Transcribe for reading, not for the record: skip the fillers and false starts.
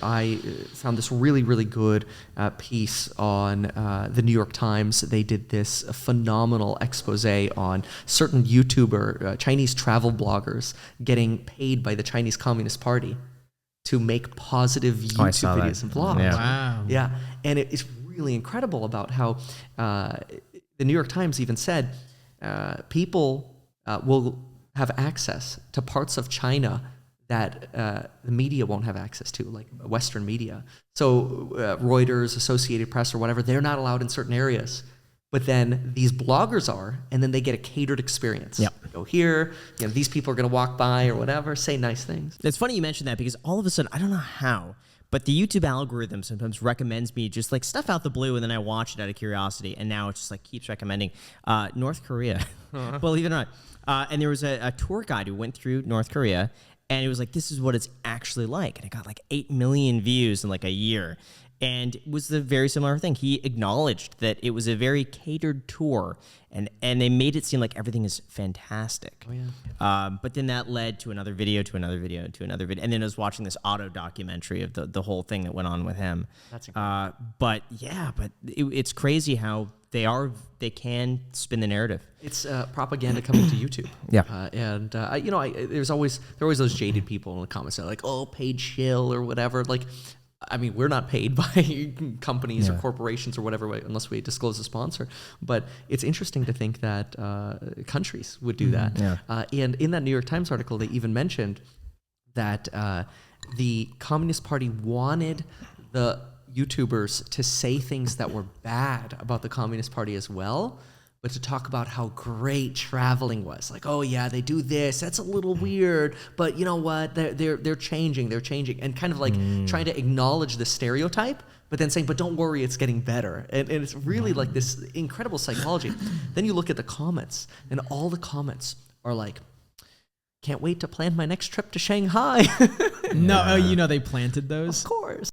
I found this really, really good piece on the New York Times. They did this phenomenal expose on certain YouTuber, Chinese travel bloggers getting paid by the Chinese Communist Party to make positive YouTube videos and vlogs. Yeah. Wow. Yeah, and it's really incredible about how the New York Times even said people will have access to parts of China that the media won't have access to, like Western media. So Reuters, Associated Press, or whatever, they're not allowed in certain areas. But then these bloggers are, and then they get a catered experience. Yep. Go here, these people are going to walk by or whatever, say nice things. It's funny you mentioned that because all of a sudden, I don't know how, but the YouTube algorithm sometimes recommends me just like stuff out the blue, and then I watch it out of curiosity, and now it just like keeps recommending North Korea. Believe it or not. And there was a tour guide who went through North Korea, and it was like, this is what it's actually like. And it got like 8 million views in like a year. And it was a very similar thing. He acknowledged that it was a very catered tour, and they made it seem like everything is fantastic. Oh, yeah. But then that led to another video, to another video, to another video. And then I was watching this auto documentary of the whole thing that went on with him. That's incredible. But it's crazy how they can spin the narrative. It's propaganda coming to YouTube. Yeah. There are always those jaded people in the comments that are like, oh, paid shill or whatever. Like, I mean, we're not paid by companies or corporations or whatever, unless we disclose a sponsor. But it's interesting to think that countries would do that. Yeah. And in that New York Times article, they even mentioned that the Communist Party wanted the YouTubers to say things that were bad about the Communist Party as well, but to talk about how great traveling was. Like, oh yeah, they do this, that's a little weird, but you know what, they're changing, and kind of like trying to acknowledge the stereotype, but then saying, but don't worry, it's getting better. And it's really like this incredible psychology. Then you look at the comments, and all the comments are like, can't wait to plan my next trip to Shanghai. No, they planted those. Of course.